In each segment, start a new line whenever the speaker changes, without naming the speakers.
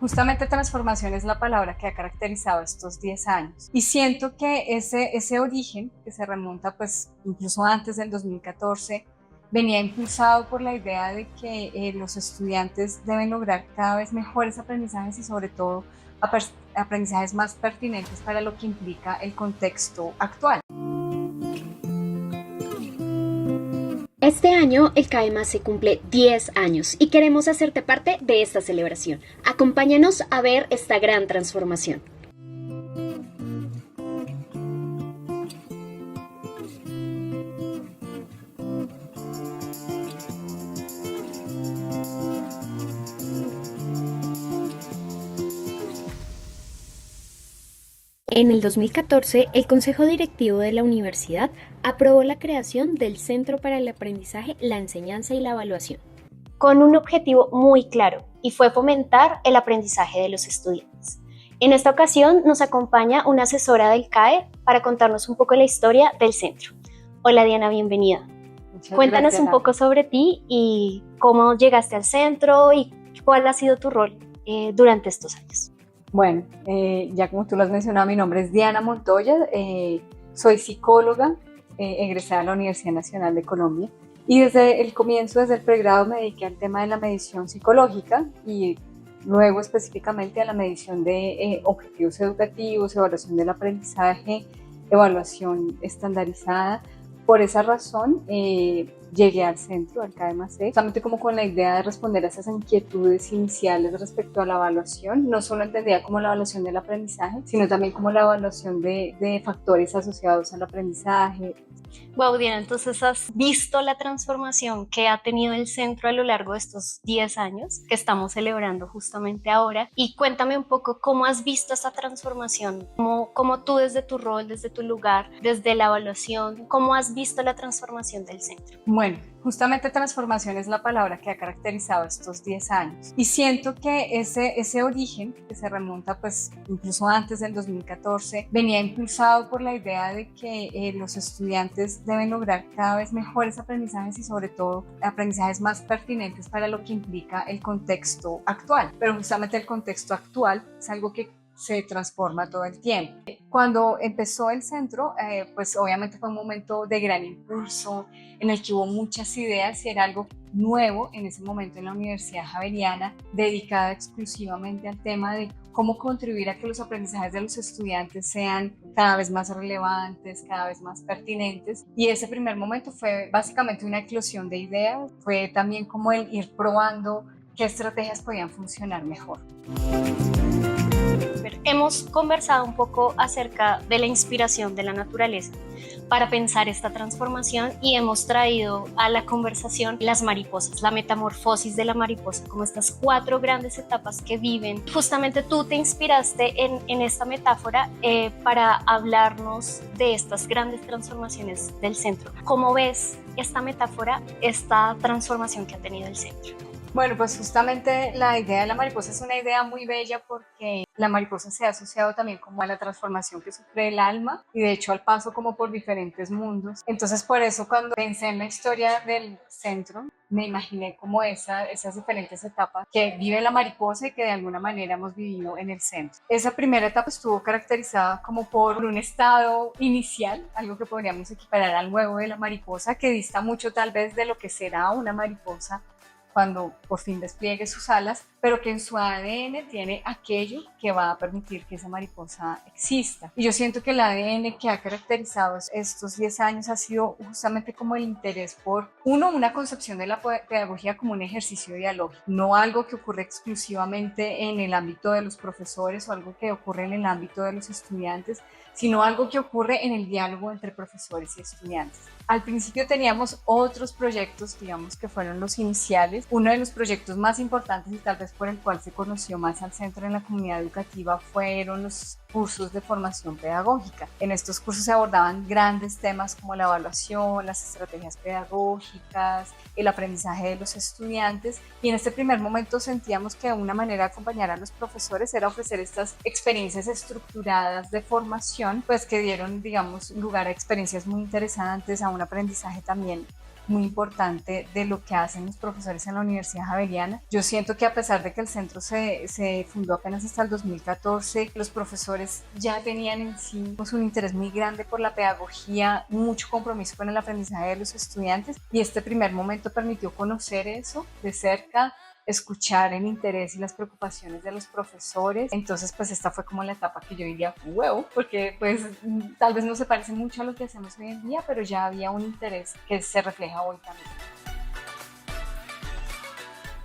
Justamente transformación es la palabra que ha caracterizado estos 10 años. Y siento que ese origen, que se remonta pues incluso antes del 2014, venía impulsado por la idea de que los estudiantes deben lograr cada vez mejores aprendizajes y sobre todo aprendizajes más pertinentes para lo que implica el contexto actual.
Este año el CAEMA se cumple 10 años y queremos hacerte parte de esta celebración. Acompáñanos a ver esta gran transformación. En el 2014, el Consejo Directivo de la Universidad aprobó la creación del Centro para el Aprendizaje, la Enseñanza y la Evaluación, con un objetivo muy claro, y fue fomentar el aprendizaje de los estudiantes. En esta ocasión nos acompaña una asesora del CAE para contarnos un poco la historia del centro. Hola Diana, bienvenida. Cuéntanos un poco sobre ti y cómo llegaste al centro y cuál ha sido tu rol durante estos años.
Bueno, ya como tú lo has mencionado, mi nombre es Diana Montoya, soy psicóloga, egresada de la Universidad Nacional de Colombia, y desde el comienzo, desde el pregrado, me dediqué al tema de la medición psicológica y luego específicamente a la medición de objetivos educativos, evaluación del aprendizaje, evaluación estandarizada. Por esa razón, llegué al centro, al KMC, justamente como con la idea de responder a esas inquietudes iniciales respecto a la evaluación. No solo entendía como la evaluación del aprendizaje, sino también como la evaluación de factores asociados al aprendizaje.
Wow, Diana, entonces has visto la transformación que ha tenido el centro a lo largo de estos 10 años que estamos celebrando justamente ahora. Y cuéntame un poco cómo has visto esta transformación, cómo tú desde tu rol, desde tu lugar, desde la evaluación, cómo has visto la transformación del centro.
Bueno, justamente transformación es la palabra que ha caracterizado estos 10 años. Y siento que ese origen, que se remonta pues incluso antes del 2014, venía impulsado por la idea de que los estudiantes deben lograr cada vez mejores aprendizajes y sobre todo aprendizajes más pertinentes para lo que implica el contexto actual. Pero justamente el contexto actual es algo que se transforma todo el tiempo. Cuando empezó el centro, pues obviamente fue un momento de gran impulso en el que hubo muchas ideas y era algo nuevo en ese momento en la Universidad Javeriana, dedicada exclusivamente al tema de cómo contribuir a que los aprendizajes de los estudiantes sean cada vez más relevantes, cada vez más pertinentes. Y ese primer momento fue básicamente una eclosión de ideas, fue también como el ir probando qué estrategias podían funcionar mejor.
Hemos conversado un poco acerca de la inspiración de la naturaleza para pensar esta transformación y hemos traído a la conversación las mariposas, la metamorfosis de la mariposa, como estas 4 grandes etapas que viven. Justamente tú te inspiraste en esta metáfora para hablarnos de estas grandes transformaciones del centro. ¿Cómo ves esta metáfora, esta transformación que ha tenido el centro?
Bueno, pues justamente la idea de la mariposa es una idea muy bella porque la mariposa se ha asociado también como a la transformación que sufre el alma y de hecho al paso como por diferentes mundos. Entonces por eso cuando pensé en la historia del centro, me imaginé como esas diferentes etapas que vive la mariposa y que de alguna manera hemos vivido en el centro. Esa primera etapa estuvo caracterizada como por un estado inicial, algo que podríamos equiparar al huevo de la mariposa, que dista mucho tal vez de lo que será una mariposa cuando por fin despliegue sus alas, pero que en su ADN tiene aquello que va a permitir que esa mariposa exista. Y yo siento que el ADN que ha caracterizado estos 10 años ha sido justamente como el interés por, una concepción de la pedagogía como un ejercicio dialógico, no algo que ocurre exclusivamente en el ámbito de los profesores o algo que ocurre en el ámbito de los estudiantes, sino algo que ocurre en el diálogo entre profesores y estudiantes. Al principio teníamos otros proyectos, digamos que fueron los iniciales. Uno de los proyectos más importantes y tal vez por el cual se conoció más al centro en la comunidad educativa fueron los cursos de formación pedagógica. En estos cursos se abordaban grandes temas como la evaluación, las estrategias pedagógicas, el aprendizaje de los estudiantes, y en este primer momento sentíamos que una manera de acompañar a los profesores era ofrecer estas experiencias estructuradas de formación, pues que dieron, digamos, lugar a experiencias muy interesantes, a un aprendizaje también muy importante de lo que hacen los profesores en la Universidad Javeriana. Yo siento que a pesar de que el centro se fundó apenas hasta el 2014, los profesores ya tenían en sí pues, un interés muy grande por la pedagogía, mucho compromiso con el aprendizaje de los estudiantes, y este primer momento permitió conocer eso de cerca, escuchar el interés y las preocupaciones de los profesores. Entonces pues esta fue como la etapa que yo diría wow, porque pues tal vez no se parece mucho a lo que hacemos hoy en día, pero ya había un interés que se refleja hoy también.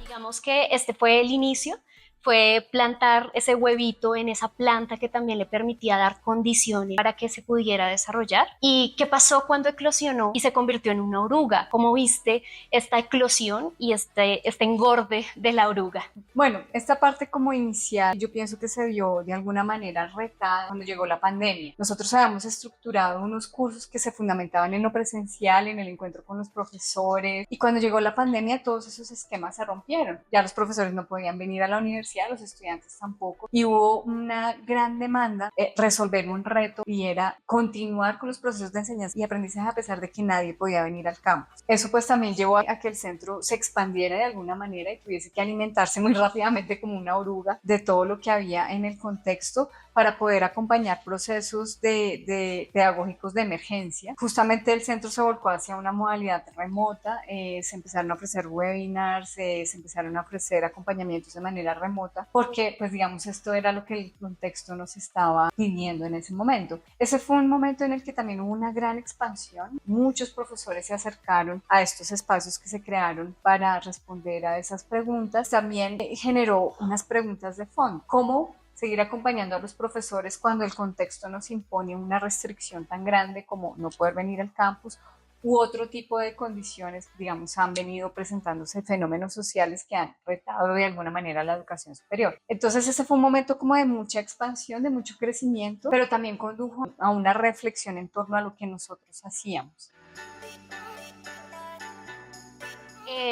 Digamos que este fue el inicio, fue plantar ese huevito en esa planta que también le permitía dar condiciones para que se pudiera desarrollar. ¿Y qué pasó cuando eclosionó y se convirtió en una oruga? ¿Cómo viste esta eclosión y este engorde de la oruga?
Bueno, esta parte como inicial, yo pienso que se vio de alguna manera retada cuando llegó la pandemia. Nosotros habíamos estructurado unos cursos que se fundamentaban en lo presencial, en el encuentro con los profesores, y cuando llegó la pandemia todos esos esquemas se rompieron. Ya los profesores no podían venir a la universidad, los estudiantes tampoco, y hubo una gran demanda de resolver un reto, y era continuar con los procesos de enseñanza y aprendizaje a pesar de que nadie podía venir al campus. Eso pues también llevó a que el centro se expandiera de alguna manera y tuviese que alimentarse muy rápidamente como una oruga de todo lo que había en el contexto para poder acompañar procesos de pedagógicos de emergencia. Justamente el centro se volcó hacia una modalidad remota, se empezaron a ofrecer webinars, se empezaron a ofrecer acompañamientos de manera remota, porque pues digamos esto era lo que el contexto nos estaba pidiendo en ese momento. Ese fue un momento en el que también hubo una gran expansión, muchos profesores se acercaron a estos espacios que se crearon para responder a esas preguntas. También generó unas preguntas de fondo, ¿cómo seguir acompañando a los profesores cuando el contexto nos impone una restricción tan grande como no poder venir al campus u otro tipo de condiciones? Digamos, han venido presentándose fenómenos sociales que han retado de alguna manera la educación superior. Entonces ese fue un momento como de mucha expansión, de mucho crecimiento, pero también condujo a una reflexión en torno a lo que nosotros hacíamos.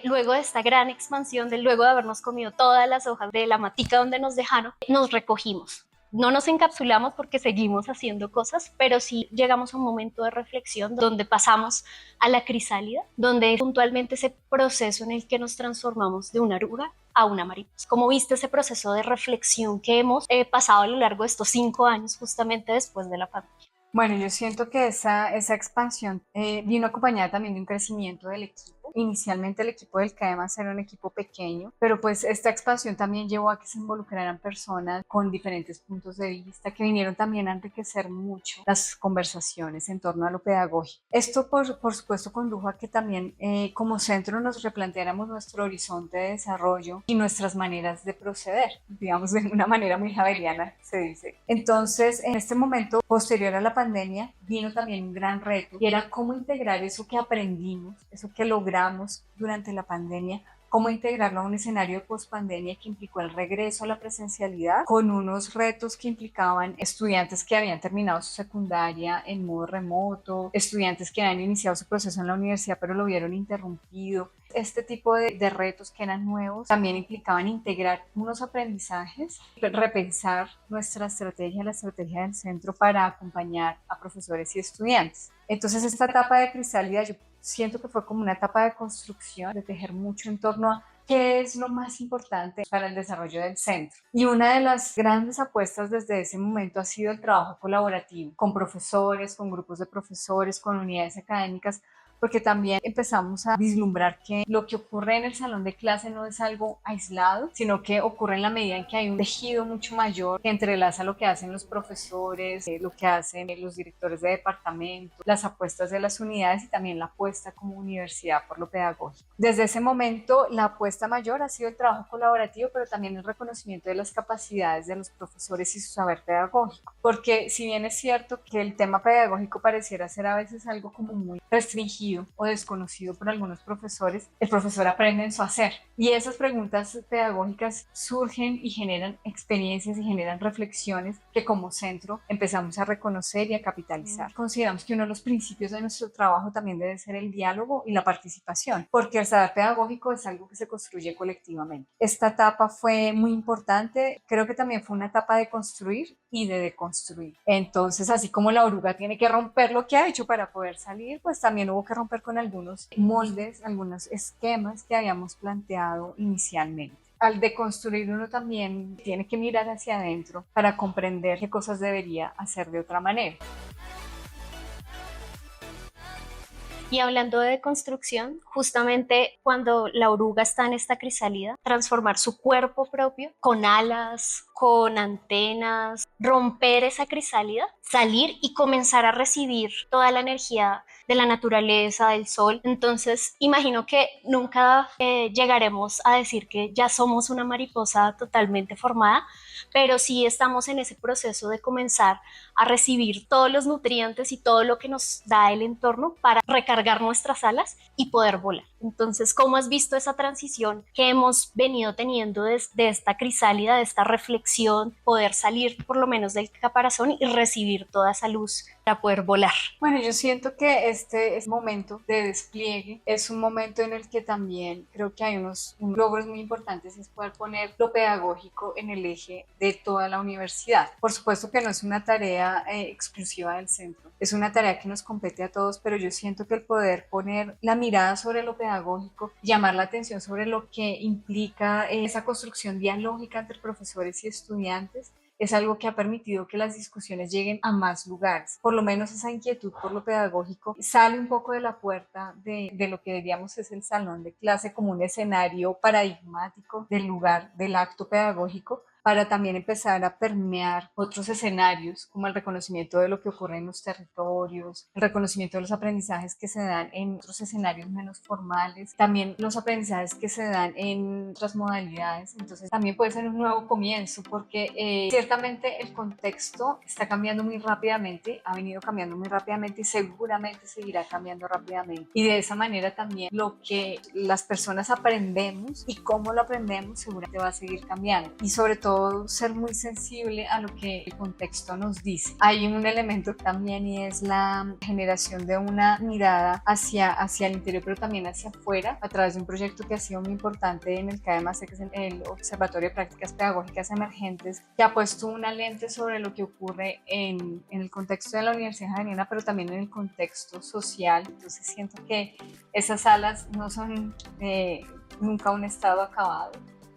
Luego de esta gran expansión, luego de habernos comido todas las hojas de la matica donde nos dejaron, nos recogimos. No nos encapsulamos porque seguimos haciendo cosas, pero sí llegamos a un momento de reflexión donde pasamos a la crisálida, donde puntualmente ese proceso en el que nos transformamos de una oruga a una mariposa. ¿Cómo viste ese proceso de reflexión que hemos pasado a lo largo de estos 5 años justamente después de la pandemia?
Bueno, yo siento que esa expansión vino acompañada también de un crecimiento del equipo. Inicialmente el equipo del CAEMAS era un equipo pequeño, pero pues esta expansión también llevó a que se involucraran personas con diferentes puntos de vista que vinieron también a enriquecer mucho las conversaciones en torno a lo pedagógico. Esto por supuesto condujo a que también como centro nos replanteáramos nuestro horizonte de desarrollo y nuestras maneras de proceder, digamos de una manera muy javeriana se dice. Entonces en este momento posterior a la pandemia vino también un gran reto y era cómo integrar eso que aprendimos, eso que logramos durante la pandemia, cómo integrarlo a un escenario de pospandemia que implicó el regreso a la presencialidad con unos retos que implicaban estudiantes que habían terminado su secundaria en modo remoto, estudiantes que habían iniciado su proceso en la universidad pero lo vieron interrumpido. Este tipo de retos que eran nuevos también implicaban integrar unos aprendizajes, repensar nuestra estrategia, la estrategia del centro para acompañar a profesores y estudiantes. Entonces esta etapa de crisálida yo siento que fue como una etapa de construcción, de tejer mucho en torno a qué es lo más importante para el desarrollo del centro. Y una de las grandes apuestas desde ese momento ha sido el trabajo colaborativo con profesores, con grupos de profesores, con unidades académicas, porque también empezamos a vislumbrar que lo que ocurre en el salón de clase no es algo aislado, sino que ocurre en la medida en que hay un tejido mucho mayor que entrelaza lo que hacen los profesores, lo que hacen los directores de departamento, las apuestas de las unidades y también la apuesta como universidad por lo pedagógico. Desde ese momento, la apuesta mayor ha sido el trabajo colaborativo, pero también el reconocimiento de las capacidades de los profesores y su saber pedagógico, porque si bien es cierto que el tema pedagógico pareciera ser a veces algo como muy restringido o desconocido por algunos profesores, el profesor aprende en su hacer y esas preguntas pedagógicas surgen y generan experiencias y generan reflexiones que como centro empezamos a reconocer y a capitalizar. Consideramos que uno de los principios de nuestro trabajo también debe ser el diálogo y la participación, porque el saber pedagógico es algo que se construye colectivamente. Esta etapa fue muy importante, creo que también fue una etapa de construir y de deconstruir. Entonces, así como la oruga tiene que romper lo que ha hecho para poder salir, pues también hubo que romper con algunos moldes, algunos esquemas que habíamos planteado inicialmente. Al deconstruir uno también tiene que mirar hacia adentro para comprender qué cosas debería hacer de otra manera.
Y hablando de deconstrucción, justamente cuando la oruga está en esta crisálida, transformar su cuerpo propio con alas, con antenas, romper esa crisálida, salir y comenzar a recibir toda la energía de la naturaleza, del sol. Entonces, imagino que nunca llegaremos a decir que ya somos una mariposa totalmente formada, pero sí estamos en ese proceso de comenzar a recibir todos los nutrientes y todo lo que nos da el entorno para recargar nuestras alas y poder volar. Entonces, ¿cómo has visto esa transición que hemos venido teniendo desde esta crisálida, de esta reflexión, poder salir por lo menos del caparazón y recibir toda esa luz para poder volar?
Bueno, yo siento que este momento de despliegue es un momento en el que también creo que hay unos logros muy importantes, es poder poner lo pedagógico en el eje de toda la universidad. Por supuesto que no es una tarea exclusiva del centro, es una tarea que nos compete a todos, pero yo siento que el poder poner la mirada sobre lo pedagógico, llamar la atención sobre lo que implica esa construcción dialógica entre profesores y estudiantes, es algo que ha permitido que las discusiones lleguen a más lugares. Por lo menos esa inquietud por lo pedagógico sale un poco de la puerta de lo que diríamos es el salón de clase como un escenario paradigmático del lugar del acto pedagógico, para también empezar a permear otros escenarios, como el reconocimiento de lo que ocurre en los territorios, el reconocimiento de los aprendizajes que se dan en otros escenarios menos formales, también los aprendizajes que se dan en otras modalidades. Entonces también puede ser un nuevo comienzo, porque ciertamente el contexto está cambiando muy rápidamente, ha venido cambiando muy rápidamente y seguramente seguirá cambiando rápidamente. Y de esa manera también lo que las personas aprendemos y cómo lo aprendemos seguramente va a seguir cambiando. Y sobre todo ser muy sensible a lo que el contexto nos dice. Hay un elemento también y es la generación de una mirada hacia el interior, pero también hacia afuera, a través de un proyecto que ha sido muy importante en el CADEMASE, que es el Observatorio de Prácticas Pedagógicas Emergentes, que ha puesto una lente sobre lo que ocurre en el contexto de la Universidad Javeriana, pero también en el contexto social. Entonces siento que esas salas no son nunca un estado acabado.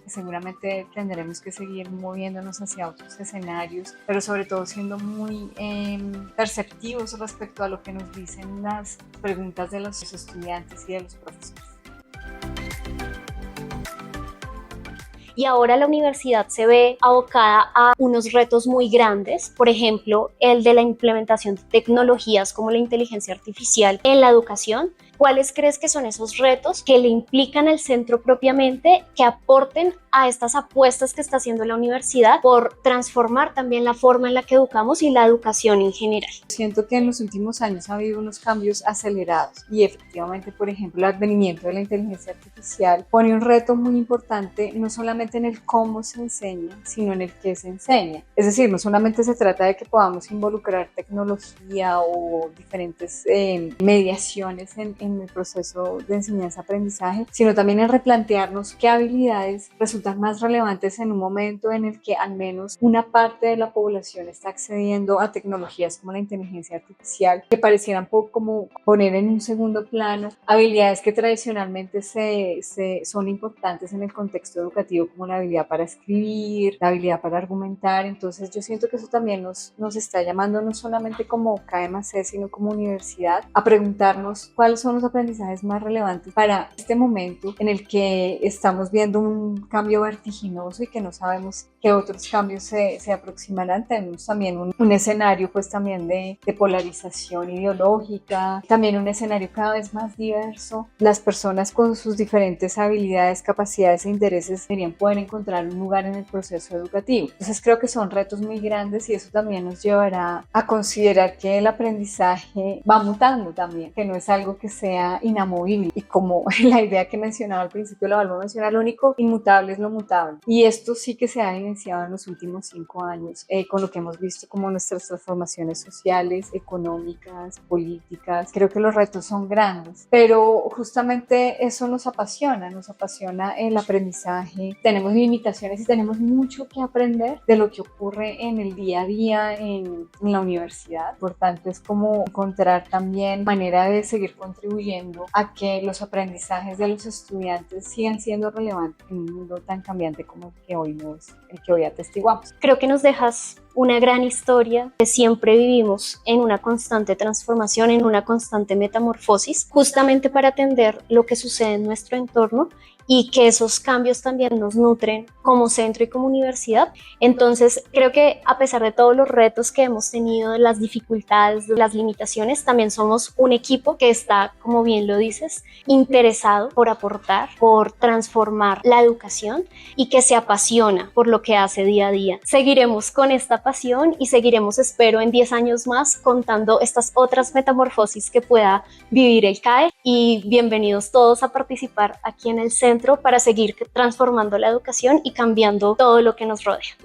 Seguramente tendremos que seguir moviéndonos hacia otros escenarios, pero sobre todo siendo muy perceptivos respecto a lo que nos dicen las preguntas de los estudiantes y de los profesores.
Y ahora la universidad se ve abocada a unos retos muy grandes, por ejemplo, el de la implementación de tecnologías como la inteligencia artificial en la educación. ¿Cuáles crees que son esos retos que le implican al centro propiamente, que aporten a estas apuestas que está haciendo la universidad por transformar también la forma en la que educamos y la educación en general?
Siento que en los últimos años ha habido unos cambios acelerados y efectivamente, por ejemplo, el advenimiento de la inteligencia artificial pone un reto muy importante, no solamente en el cómo se enseña, sino en el qué se enseña. Es decir, no solamente se trata de que podamos involucrar tecnología o diferentes mediaciones en el proceso de enseñanza-aprendizaje, sino también en replantearnos qué habilidades resultan más relevantes en un momento en el que al menos una parte de la población está accediendo a tecnologías como la inteligencia artificial, que parecieran poco como poner en un segundo plano habilidades que tradicionalmente son importantes en el contexto educativo, como la habilidad para escribir, la habilidad para argumentar. Entonces yo siento que eso también nos está llamando, no solamente como CADEMASE, sino como universidad, a preguntarnos cuáles son los aprendizajes más relevantes para este momento en el que estamos viendo un cambio vertiginoso y que no sabemos qué otros cambios se aproximarán. Tenemos también un escenario pues también de polarización ideológica, también un escenario cada vez más diverso. Las personas con sus diferentes habilidades, capacidades e intereses deberían poder encontrar un lugar en el proceso educativo. Entonces creo que son retos muy grandes y eso también nos llevará a considerar que el aprendizaje va mutando también, que no es algo que sea inamovible, y como la idea que mencionaba al principio la vuelvo a mencionar, lo único inmutable es lo mutable, y esto sí que se ha evidenciado en los últimos 5 años con lo que hemos visto como nuestras transformaciones sociales, económicas, políticas. Creo que los retos son grandes, pero justamente eso nos apasiona el aprendizaje. Tenemos limitaciones y tenemos mucho que aprender de lo que ocurre en el día a día en la universidad. Por tanto, es como encontrar también manera de seguir contribuyendo a que los aprendizajes de los estudiantes sigan siendo relevantes en un mundo tan cambiante como el que hoy atestiguamos.
Creo que nos dejas una gran historia, que siempre vivimos en una constante transformación, en una constante metamorfosis, justamente para atender lo que sucede en nuestro entorno y que esos cambios también nos nutren como centro y como universidad. Entonces, creo que a pesar de todos los retos que hemos tenido, las dificultades, las limitaciones, también somos un equipo que está, como bien lo dices, interesado por aportar, por transformar la educación y que se apasiona por lo que hace día a día. Seguiremos con esta pasión y seguiremos, espero, en 10 años más contando estas otras metamorfosis que pueda vivir el CAE, y bienvenidos todos a participar aquí en el centro para seguir transformando la educación y cambiando todo lo que nos rodea.